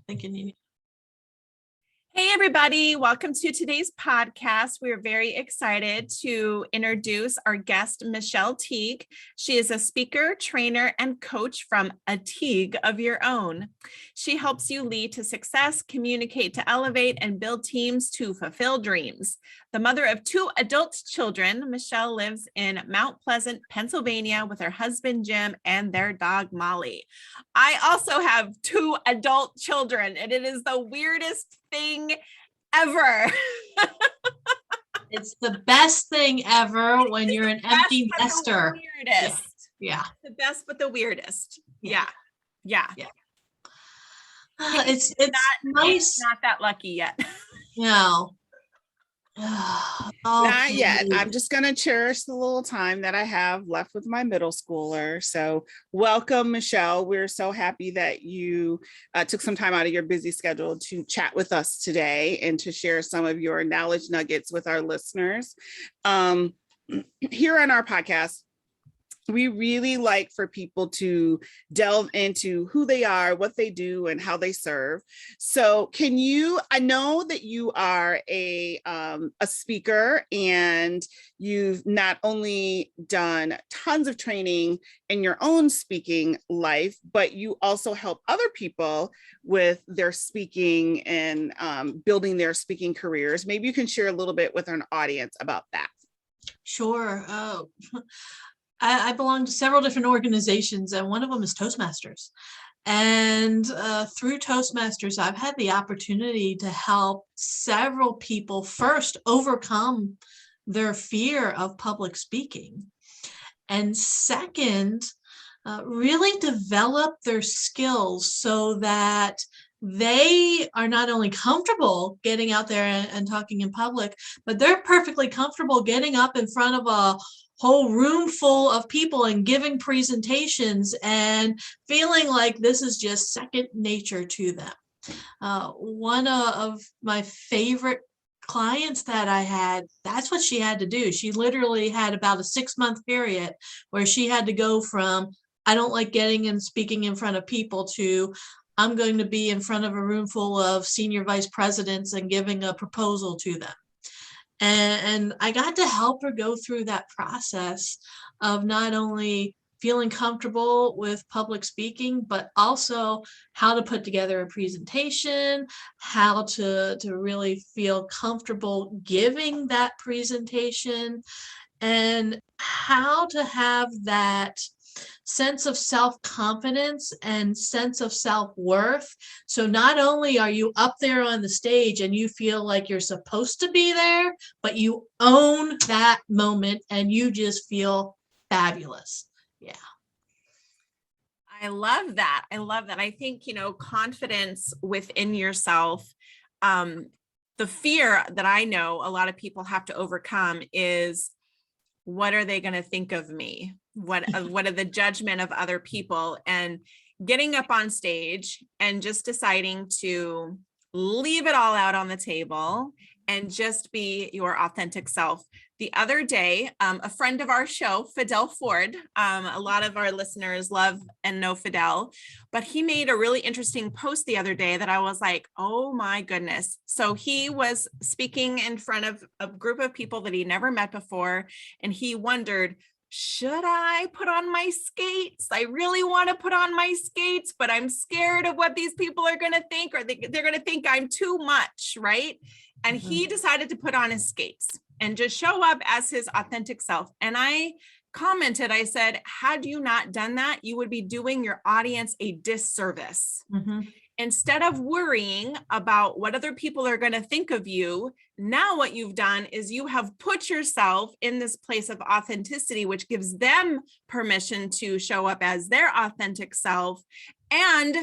thinking you need. Hey, everybody. Welcome to today's podcast. We're very excited to introduce our guest, Michelle Teague. She is a speaker, trainer, and coach from A Teague of Your Own. She helps you lead to success, communicate to elevate, and build teams to fulfill dreams. The mother of 2 adult children, Michelle lives in Mount Pleasant, Pennsylvania with her husband, Jim, and their dog, Molly. I also have 2 adult children, and it is the weirdest thing ever. It's the best thing ever when you're an empty nester. Weirdest. Yeah. The best, but the weirdest. Yeah. It's nice. Not that lucky yet. No. Not yet. I'm just going to cherish the little time that I have left with my middle schooler. So welcome, Michelle. We're so happy that you took some time out of your busy schedule to chat with us today and to share some of your knowledge nuggets with our listeners. Here on our podcast, we really like for people to delve into who they are, what they do, and how they serve. So I know that you are a speaker, and you've not only done tons of training in your own speaking life, but you also help other people with their speaking and building their speaking careers. Maybe you can share a little bit with our audience about that. Sure. I belong to several different organizations, and one of them is Toastmasters. And through Toastmasters, I've had the opportunity to help several people first overcome their fear of public speaking, and second, really develop their skills so that they are not only comfortable getting out there and talking in public, but they're perfectly comfortable getting up in front of a whole room full of people and giving presentations and feeling like this is just second nature to them. One of my favorite clients that I had, that's what she had to do. She literally had about a 6-month period where she had to go from, I don't like getting and speaking in front of people, to I'm going to be in front of a room full of senior vice presidents and giving a proposal to them. And I got to help her go through that process of not only feeling comfortable with public speaking, but also how to put together a presentation, how to really feel comfortable giving that presentation, and how to have that sense of self-confidence and sense of self-worth. So not only are you up there on the stage and you feel like you're supposed to be there, but you own that moment and you just feel fabulous. Yeah. I love that. I think, confidence within yourself, the fear that I know a lot of people have to overcome is, what are they going to think of me? What are the judgment of other people? And getting up on stage and just deciding to leave it all out on the table and just be your authentic self. The other day, a friend of our show, Fidel Ford, a lot of our listeners love and know Fidel, but he made a really interesting post the other day that I was like, oh my goodness. So he was speaking in front of a group of people that he never met before, and he wondered, should I put on my skates? I really want to put on my skates, but I'm scared of what these people are going to think, or they're going to think I'm too much, right? And he decided to put on his skates and just show up as his authentic self. And I commented, I said, had you not done that, you would be doing your audience a disservice. Mm-hmm. Instead of worrying about what other people are going to think of you, now what you've done is you have put yourself in this place of authenticity, which gives them permission to show up as their authentic self. And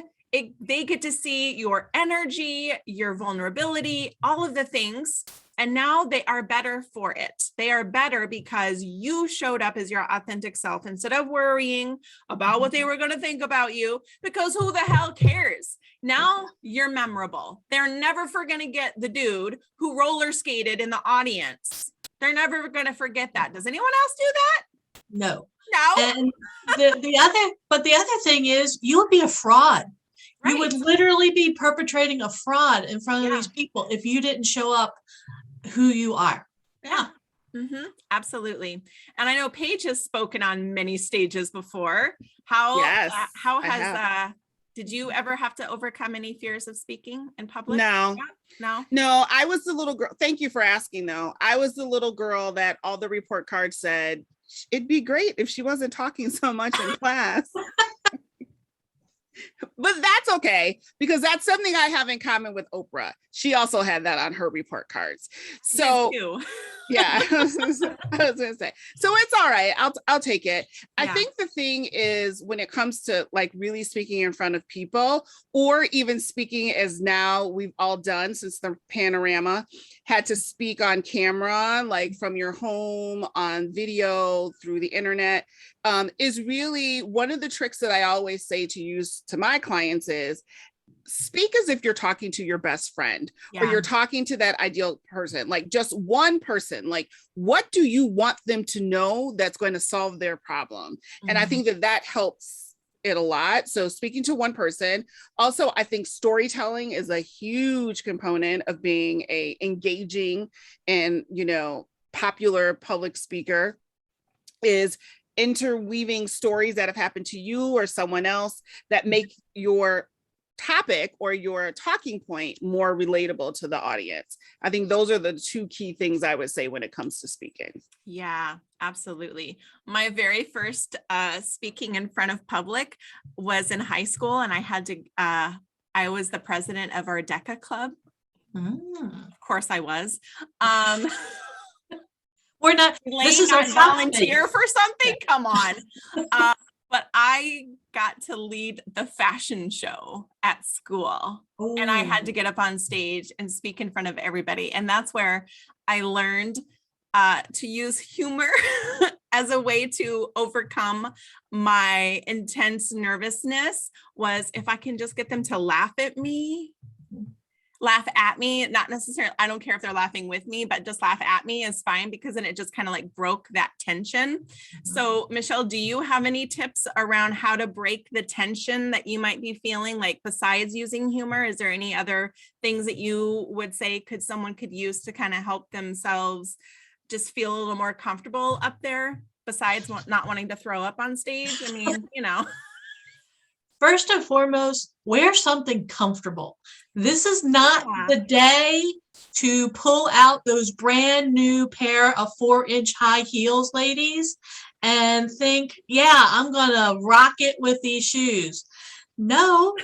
they get to see your energy, your vulnerability, all of the things. And now they are better for it. They are better because you showed up as your authentic self instead of worrying about what they were going to think about you, because who the hell cares? Now you're memorable. They're never going to forget the dude who roller skated in the audience. They're never going to forget that. Does anyone else do that? No. No. And the other thing is, you would be a fraud. You would Right. literally be perpetrating a fraud in front of Yeah. these people if you didn't show up who you are. Yeah. Absolutely. And I know Paige has spoken on many stages before. How Yes, how I has have. did you ever have to overcome any fears of speaking in public? No, No. no, I was the little girl. Thank you for asking though. I was the little girl that all the report cards said it'd be great if she wasn't talking so much in class. But that's okay because that's something I have in common with Oprah. She also had that on her report cards. So yeah, I was gonna say. So it's all right. I'll take it. I Yeah. think the thing is when it comes to like really speaking in front of people, or even speaking as now we've all done since the panorama, had to speak on camera, like from your home, on video, through the internet, is really one of the tricks that I always say to use to my clients is speak as if you're talking to your best friend or Yeah. you're talking to that ideal person, like just one person. Like, what do you want them to know that's going to solve their problem? And I Mhm. think that that helps it a lot. So speaking to one person. Also, I think storytelling is a huge component of being a engaging and, you know, popular public speaker, is interweaving stories that have happened to you or someone else that make your topic or your talking point more relatable to the audience. I think those are the two key things I would say when it comes to speaking. Yeah, absolutely. My very first speaking in front of public was in high school, and I had to I was the president of our DECA club. Mm. Of course I was. Um We're not, this Elaine is our not safe volunteer space. for something. Come on. But I got to lead the fashion show at school, and I had to get up on stage and speak in front of everybody. And that's where I learned to use humor as a way to overcome my intense nervousness. Was if I can just get them to laugh at me, not necessarily, I don't care if they're laughing with me, but just laugh at me is fine, because then it just kind of like broke that tension. So Michelle, do you have any tips around how to break the tension that you might be feeling, like besides using humor? Is there any other things that you would say someone could use to kind of help themselves just feel a little more comfortable up there, besides not wanting to throw up on stage? I mean, you know. First and foremost, wear something comfortable. This is not Yeah. the day to pull out those brand new pair of 4-inch high heels, ladies, and think, yeah, I'm gonna rock it with these shoes. No,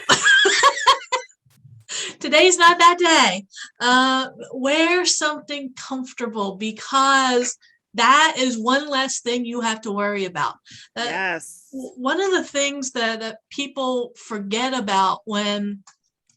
today's not that day. Wear something comfortable, because that is one less thing you have to worry about. Yes. One of the things that people forget about when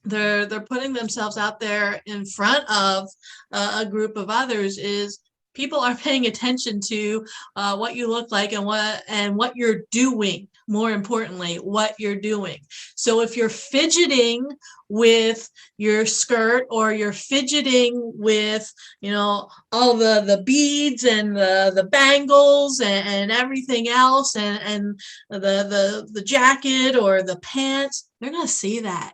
they're putting themselves out there in front of a group of others is people are paying attention to what you look like and what you're doing. More importantly, what you're doing. So if you're fidgeting with your skirt, or you're fidgeting with, you know, all the beads and the bangles and everything else, and the jacket or the pants, they're gonna see that.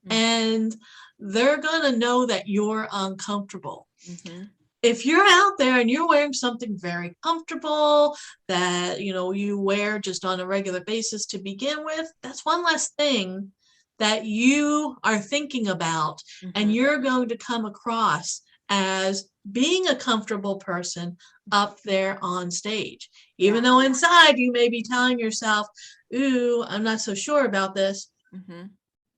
And they're going to know that you're uncomfortable. Mm-hmm. If you're out there and you're wearing something very comfortable that, you know, you wear just on a regular basis to begin with, that's one less thing that you are thinking about. And you're going to come across as being a comfortable person up there on stage, even though inside you may be telling yourself, ooh, I'm not so sure about this.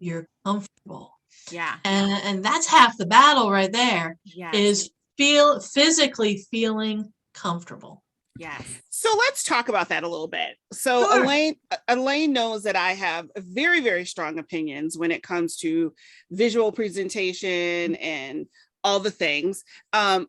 You're comfortable. Yeah. And that's half the battle right there. Yes. Is physically feeling comfortable. Yes. So let's talk about that a little bit. So Sure. Elaine knows that I have very, very strong opinions when it comes to visual presentation and all the things.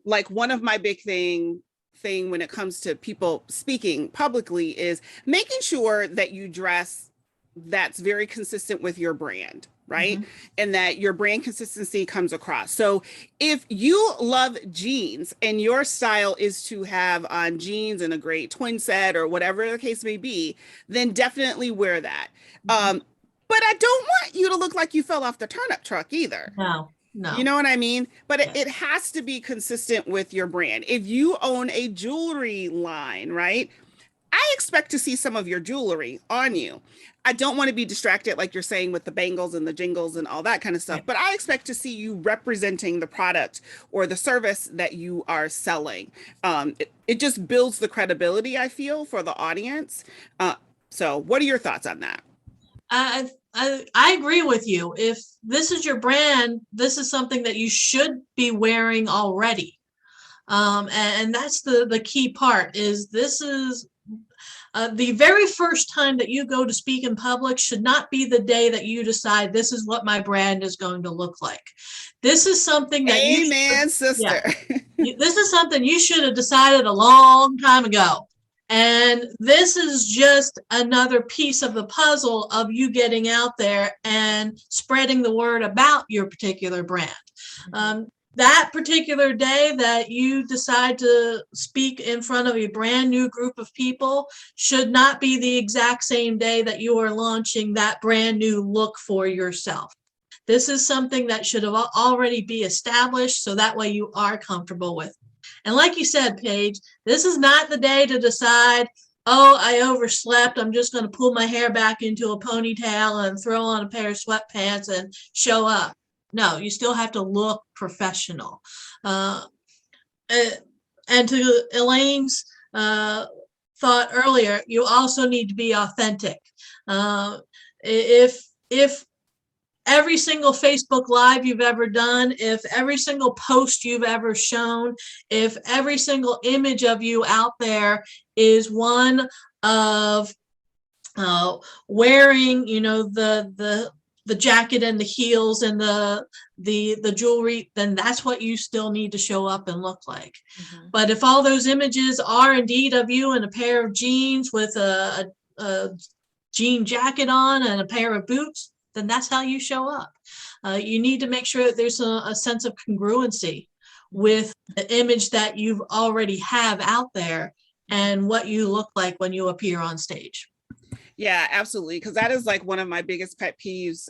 Like one of my big thing when it comes to people speaking publicly is making sure that you dress that's very consistent with your brand, right? And that your brand consistency comes across. So if you love jeans and your style is to have on jeans and a great twin set or whatever the case may be, then definitely wear that. But but I don't want you to look like you fell off the turnip truck either. No, no. You know what I mean? But Yes. it has to be consistent with your brand. If you own a jewelry line, right? I expect to see some of your jewelry on you. I don't want to be distracted, like you're saying, with the bangles and the jingles and all that kind of stuff, Right. but I expect to see you representing the product or the service that you are selling. It just builds the credibility, I feel, for the audience. So what are your thoughts on that? I agree with you. If this is your brand, this is something that you should be wearing already. And that's the key part is this is the very first time that you go to speak in public should not be the day that you decide this is what my brand is going to look like. This is something that Amen, sister. this is something you should have decided a long time ago. And this is just another piece of the puzzle of you getting out there and spreading the word about your particular brand. That particular day that you decide to speak in front of a brand new group of people should not be the exact same day that you are launching that brand new look for yourself. This is something that should have already be established so that way you are comfortable with. And like you said, Paige, this is not the day to decide, oh, I overslept. I'm just going to pull my hair back into a ponytail and throw on a pair of sweatpants and show up. No, you still have to look professional. And to Elaine's thought earlier, you also need to be authentic. If every single Facebook Live you've ever done, if every single post you've ever shown, if every single image of you out there is one of wearing, the jacket and the heels and the jewelry, then that's what you still need to show up and look like. But if all those images are indeed of you in a pair of jeans with a jean jacket on and a pair of boots, then that's how you show up. You need to make sure that there's a sense of congruency with the image that you already have out there and what you look like when you appear on stage. Yeah, absolutely. Because that is like one of my biggest pet peeves.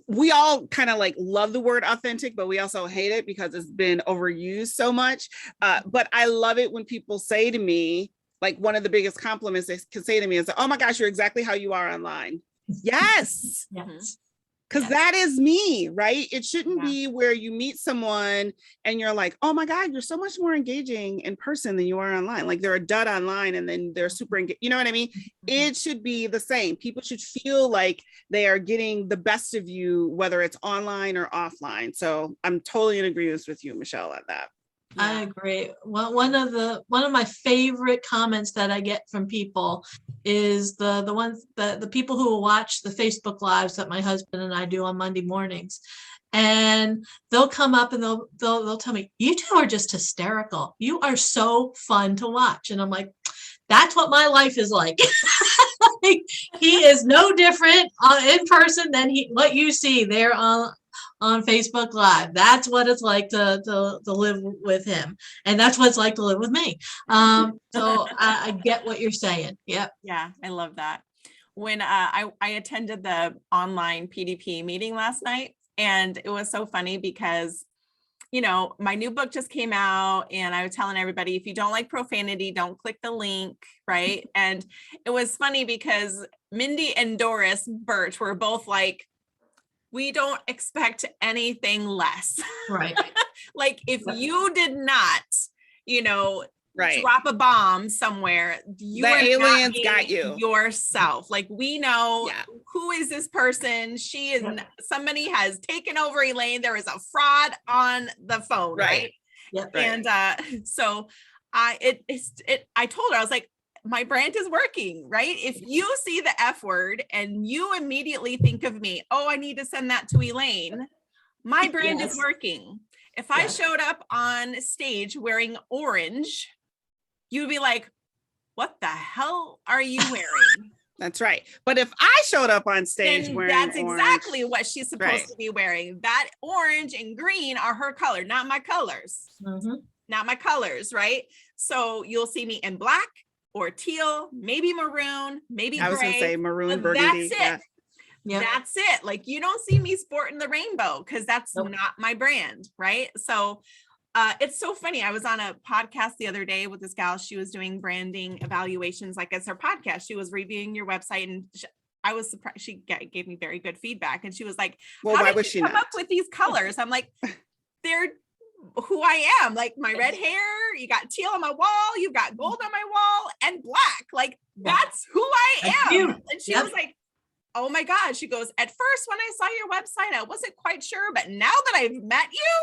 We all kind of like love the word authentic, but we also hate it because it's been overused so much. But I love it when people say to me, like one of the biggest compliments they can say to me is, oh my gosh, you're exactly how you are online. Yes. Yes. Because that is me, right? It shouldn't Yeah. be where you meet someone and you're like, oh my God, you're so much more engaging in person than you are online. Like they're a dud online and then they're super engaged. You know what I mean? It should be the same. People should feel like they are getting the best of you, whether it's online or offline. So I'm totally in agreement with you, Michelle, on that. I agree. Well, one of my favorite comments that I get from people is the people who will watch the Facebook Lives that my husband and I do on Monday mornings. And they'll come up and they'll tell me, you two are just hysterical. You are so fun to watch. And I'm like, that's what my life is like. He is no different in person than what you see there on Facebook Live. That's what it's like to live with him. And that's what it's like to live with me. So I get what you're saying. Yep. Yeah, I love that. When I attended the online PDP meeting last night, and it was so funny because, my new book just came out and I was telling everybody, if you don't like profanity, don't click the link, right? And it was funny because Mindy and Doris Birch were both like, we don't expect anything less. Right. Like if you did not, Right. drop a bomb somewhere, you The are aliens not got being you. yourself. Like we know Yeah. who is this person. She is Yep. somebody has taken over Elaine. There is a fraud on the phone, right? Yep. Right. And so I told her, I was like, my brand is working, right? If you see the F word and you immediately think of me, oh, I need to send that to Elaine, my brand Yes. is working. If I Yes. showed up on stage wearing orange, you'd be like, what the hell are you wearing? That's right. But if I showed up on stage Then wearing that's orange, exactly what she's supposed Right. to be wearing. That orange and green are her color, not my colors. Mhm. Not my colors, right? So you'll see me in black or teal, maybe maroon, maybe I was going to say gray. maroon But burgundy. that's it. Yeah. Yeah. That's it. Like, you don't see me sporting the rainbow because that's Nope. not my brand. Right. So it's so funny. I was on a podcast the other day with this gal. She was doing branding evaluations, like as her podcast. She was reviewing your website, and I was surprised. She gave me very good feedback, and she was like, Well, "How why did was you she come not? up with these colors?" I'm like, "They're who I am. Like my red hair. You got teal on my wall. You got gold on my wall, and black. Like that's who I That's am." you. And she Yep. was like, "Oh my God." She goes, "At first, when I saw your website, I wasn't quite sure, but now that I've met you,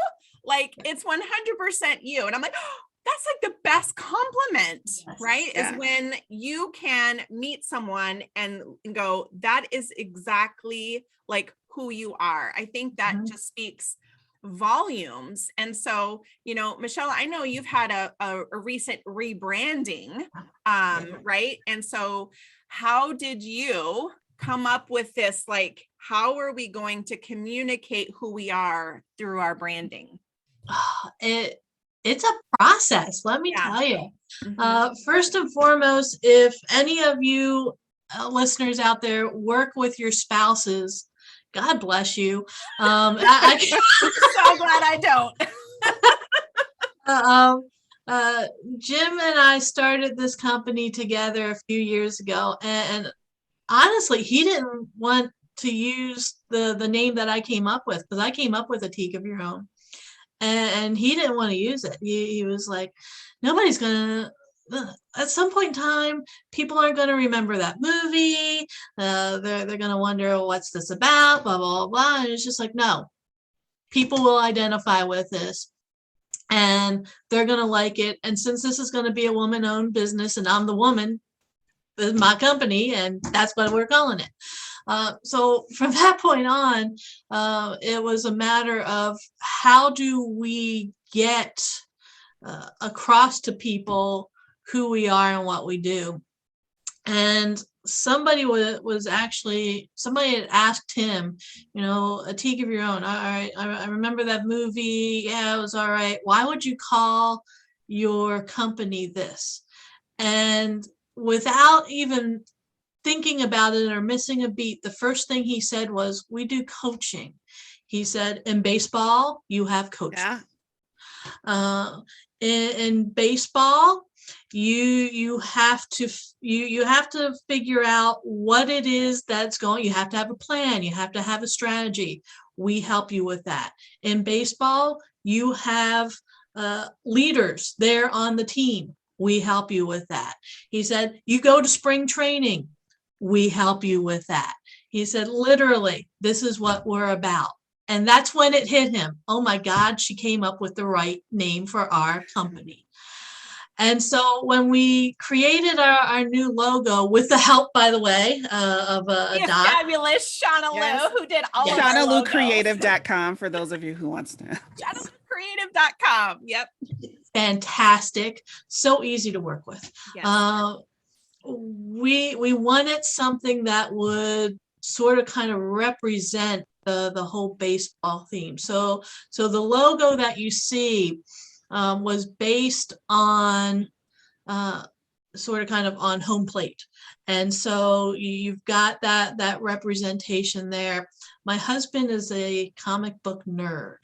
like it's 100% you." And I'm like, oh, that's like the best compliment, Yes. right? Yeah. Is when you can meet someone and go, that is exactly like who you are. I think that Mhm. just speaks volumes. And so, Michelle, I know you've had a recent rebranding, right? And so how did you come up with this? Like, how are we going to communicate who we are through our branding? It's a process, let me Yeah. tell you. Mhm. First and foremost, if any of you listeners out there work with your spouses, God bless you. I So glad I don't. Jim and I started this company together a few years ago, and honestly, he didn't want to use the name that I came up with, because I came up with a Teague of Your Own, and he didn't want to use it. He was like, nobody's gonna. At some point in time, people aren't going to remember that movie. They're going to wonder what's this about, blah blah blah. And it's just like, no, people will identify with this, and they're going to like it. And since this is going to be a woman-owned business, and I'm the woman, this is my company, and that's what we're calling it. So from that point on, it was a matter of how do we get across to people who we are and what we do. And somebody somebody had asked him, a Teague of Your Own. All right, I remember that movie. Yeah, it was all right. Why would you call your company this? And without even thinking about it or missing a beat, the first thing he said was, we do coaching. He said, in baseball, you have coaching. Yeah. In baseball, you have to figure out what it is that's going. You have to have a plan. You have to have a strategy. We help you with that. In baseball, you have leaders there on the team. We help you with that. He said, you go to spring training. We help you with that. He said, literally, this is what we're about. And that's when it hit him. Oh my God, she came up with the right name for our company. And so when we created our new logo, with the help, by the way, of a Dot. Fabulous Shauna Yes. Lou, who did all of our logos. ShaunaLouCreative.com for those of you who wants to. ShaunaLouCreative.com. Yep. Fantastic. So easy to work with. Yes. We wanted something that would sort of kind of represent the whole baseball theme. So the logo that you see was based on sort of kind of on home plate. And so you've got that representation there. My husband is a comic book nerd,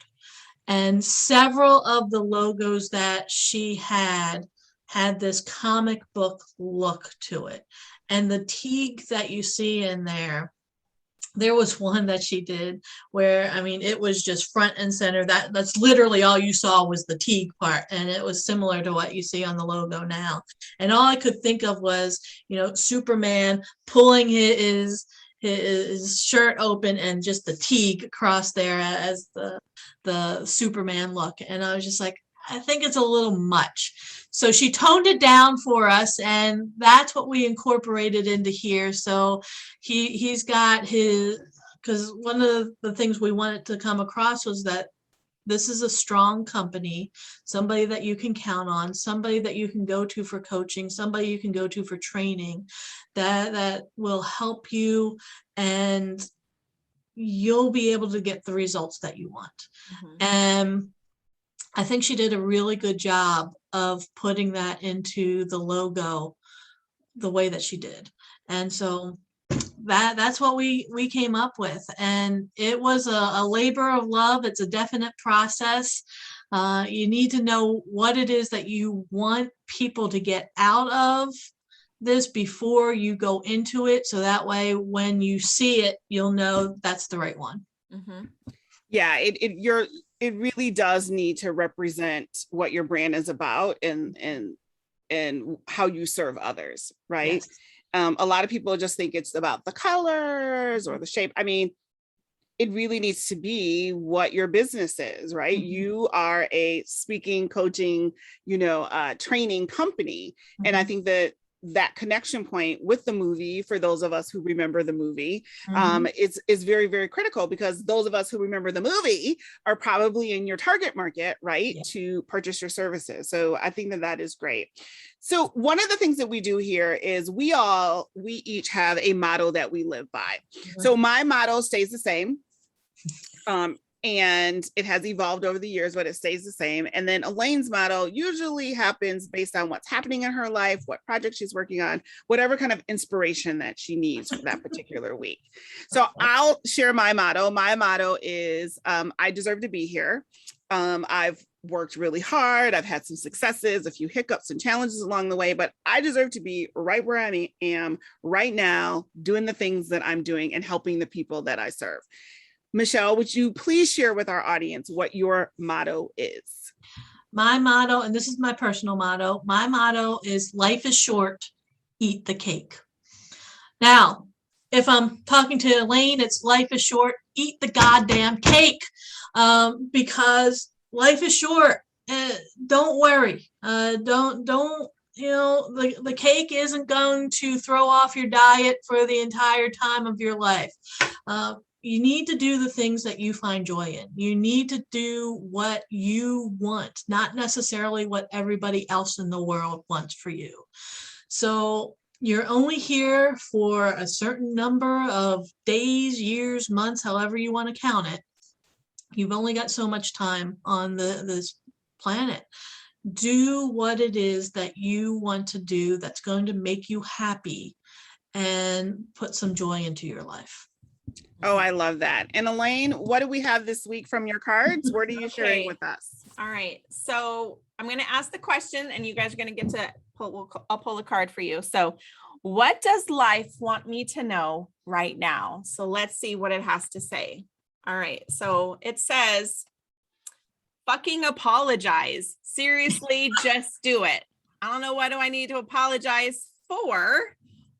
and several of the logos that she had this comic book look to it. And the Teague that you see in there was one that she did where, I mean, it was just front and center. That's literally all you saw was the Teague part. And it was similar to what you see on the logo now. And all I could think of was, Superman pulling his shirt open and just the Teague across there as the Superman look. And I was just like, I think it's a little much. So she toned it down for us, and that's what we incorporated into here. So he's got his, because one of the things we wanted to come across was that this is a strong company, somebody that you can count on, somebody that you can go to for coaching, somebody you can go to for training, that will help you, and you'll be able to get the results that you want. Mhm. And I think she did a really good job of putting that into the logo the way that she did. And so that's what we came up with, and it was a labor of love. It's a definite process. You need to know what it is that you want people to get out of this before you go into it, so that way when you see it, you'll know that's the right one. Yeah, it really does need to represent what your brand is about and how you serve others, right? Yes. A lot of people just think it's about the colors or the shape. I mean, it really needs to be what your business is, right? You are a speaking, coaching, training company. And I think that connection point with the movie, for those of us who remember the movie, is very, very critical, because those of us who remember the movie are probably in your target market, right? Yeah. To purchase your services. So I think that is great. So one of the things that we do here is we each have a motto that we live by. So my motto stays the same. And it has evolved over the years, but it stays the same. And then Elaine's motto usually happens based on what's happening in her life, what project she's working on, whatever kind of inspiration that she needs for that particular week. So I'll share my motto. My motto is, I deserve to be here. I've worked really hard. I've had some successes, a few hiccups and challenges along the way, but I deserve to be right where I am right now, doing the things that I'm doing and helping the people that I serve. Michelle, would you please share with our audience what your motto is? My motto, and this is my personal motto, my motto is life is short, eat the cake. Now, if I'm talking to Elaine, it's life is short, eat the goddamn cake, because life is short. Don't worry. Don't, the cake isn't going to throw off your diet for the entire time of your life. You need to do the things that you find joy in. You need to do what you want, not necessarily what everybody else in the world wants for you. So you're only here for a certain number of days, years, months, however you want to count it. You've only got so much time on this planet. Do what it is that you want to do that's going to make you happy and put some joy into your life. Oh, I love that. And Elaine, what do we have this week from your cards? What are you sharing with us? All right. So I'm going to ask the question and you guys are going to get to I'll pull a card for you. So what does life want me to know right now? So let's see what it has to say. All right. So it says, fucking apologize. Seriously, just do it. I don't know what do I need to apologize for,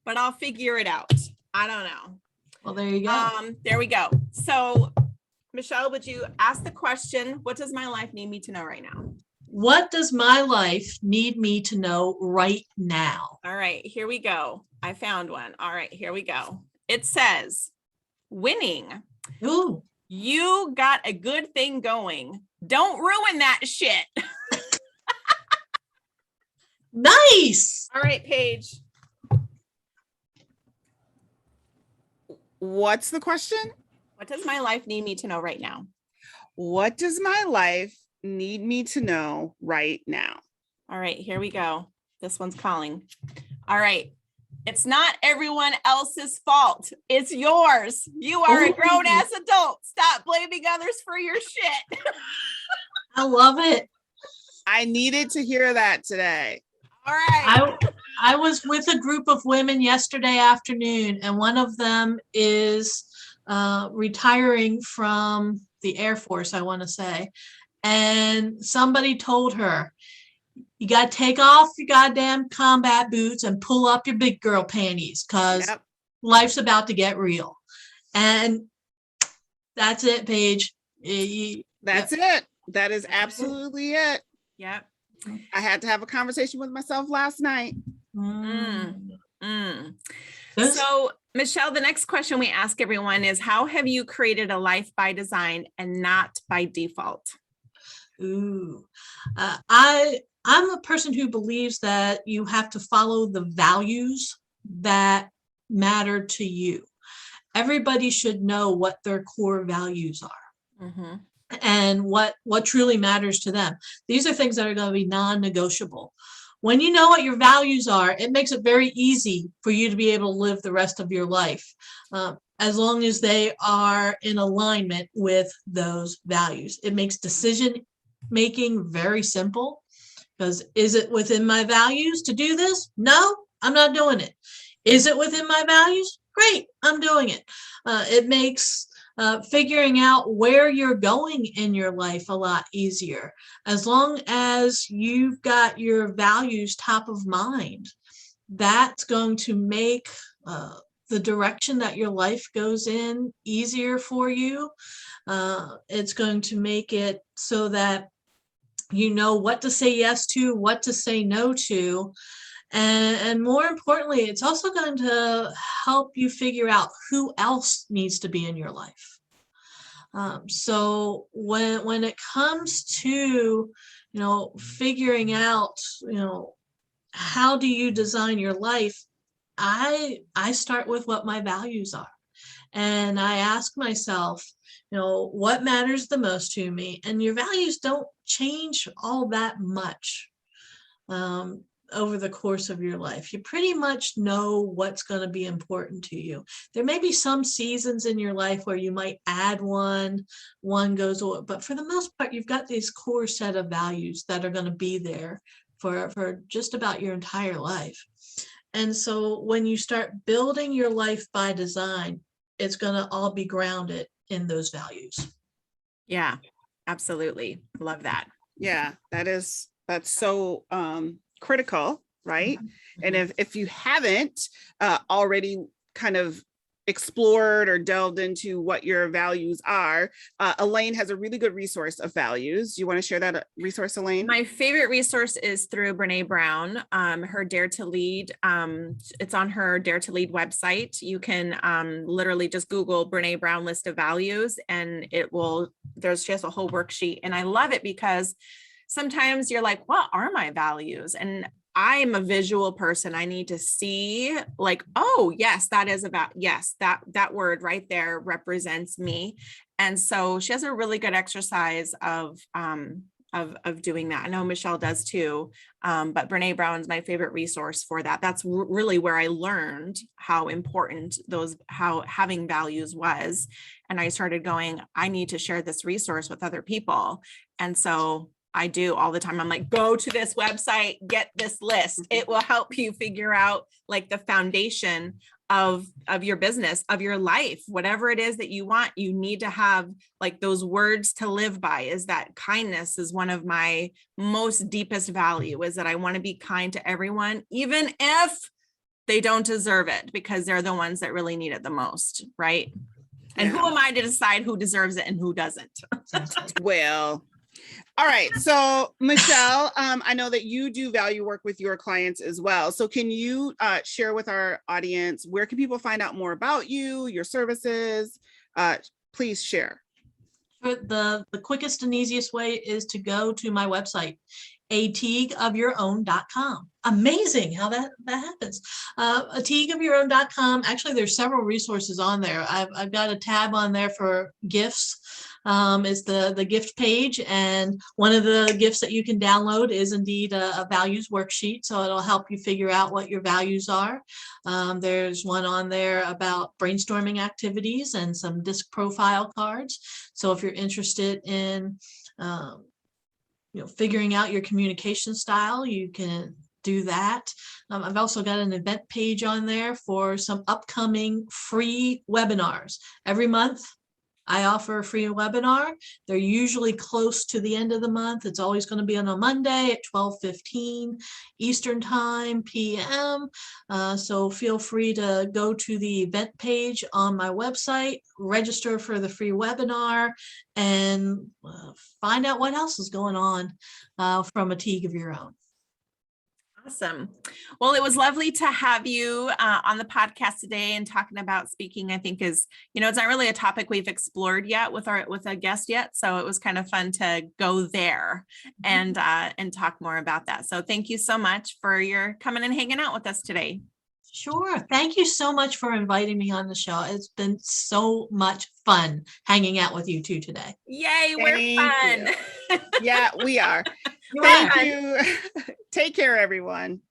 but I'll figure it out. I don't know. Well, there you go. There we go. So, Michelle, would you ask the question, what does my life need me to know right now? What does my life need me to know right now? All right, here we go. I found one. All right, here we go. It says, winning. Ooh. You got a good thing going. Don't ruin that shit. Nice. All right, Paige. What's the question? What does my life need me to know right now? What does my life need me to know right now? All right, here we go. This one's calling. All right. It's not everyone else's fault. It's yours. You are a grown ass adult. Stop blaming others for your shit. I love it. I needed to hear that today. All right. I was with a group of women yesterday afternoon, and one of them is retiring from the Air Force, I want to say. And somebody told her, you got to take off your goddamn combat boots and pull up your big girl panties, because life's about to get real. And that's it, Paige. That's it. That is absolutely it. Yep. I had to have a conversation with myself last night. So, Michelle, the next question we ask everyone is, how have you created a life by design and not by default? Ooh, I'm a person who believes that you have to follow the values that matter to you. Everybody should know what their core values are. And what truly matters to them. These are things that are going to be non-negotiable. When you know what your values are, it makes it very easy for you to be able to live the rest of your life, as long as they are in alignment with those values. It makes decision making very simple, because is it within my values to do this? No, I'm not doing it. Is it within my values? Great, I'm doing it. It makes figuring out where you're going in your life a lot easier. As long as you've got your values top of mind, that's going to make the direction that your life goes in easier for you. It's going to make it so that you know what to say yes to, what to say no to. And more importantly, it's also going to help you figure out who else needs to be in your life. So when it comes to, figuring out, how do you design your life, I start with what my values are. And I ask myself, what matters the most to me? And your values don't change all that much over the course of your life. You pretty much know what's going to be important to you. There may be some seasons in your life where you might add one goes away, but for the most part, you've got these core set of values that are going to be there for just about your entire life. And so when you start building your life by design, it's going to all be grounded in those values. Yeah, absolutely. Love that. Yeah, that's so critical, right? And if you haven't already kind of explored or delved into what your values are, Elaine has a really good resource of values. You want to share that resource, Elaine? My favorite resource is through Brene Brown, her Dare to Lead. It's on her Dare to Lead website. You can literally just Google Brene Brown list of values, and there's just a whole worksheet. And I love it because sometimes you're like, what are my values? And I'm a visual person. I need to see like, oh, yes, that is about, yes, that word right there represents me. And so she has a really good exercise of doing that. I know Michelle does too. But Brene Brown's my favorite resource for that. That's really where I learned how important how having values was. And I started going, I need to share this resource with other people. And so I do all the time. I'm like, go to this website, get this list. It will help you figure out like the foundation of your business, of your life, whatever it is that you want. You need to have like those words to live by. Is that kindness is one of my most deepest value, is that I want to be kind to everyone, even if they don't deserve it, because they're the ones that really need it the most. Right. And who am I to decide who deserves it and who doesn't? Well, all right. So Michelle, I know that you do value work with your clients as well. So can you share with our audience, where can people find out more about you, your services? Please share. The quickest and easiest way is to go to my website, ateagueofyourown.com. Amazing how that happens. ateagueofyourown.com. Actually, there's several resources on there. I've got a tab on there for gifts. Is the gift page, and one of the gifts that you can download is indeed a values worksheet, so it'll help you figure out what your values are. There's one on there about brainstorming activities and some disc profile cards, so if you're interested in figuring out your communication style, you can do that. I've also got an event page on there for some upcoming free webinars. Every month I offer a free webinar. They're usually close to the end of the month. It's always going to be on a Monday at 12:15 Eastern Time PM. So feel free to go to the event page on my website, register for the free webinar, and find out what else is going on from A Teague of Your Own. Awesome. Well, it was lovely to have you on the podcast today, and talking about speaking, I think is, it's not really a topic we've explored yet with a guest yet. So it was kind of fun to go there and talk more about that. So thank you so much for your coming and hanging out with us today. Sure. Thank you so much for inviting me on the show. It's been so much fun hanging out with you two today. Yay, we're Thank fun. you. Yeah, we are. You Thank are. you. Take care, everyone.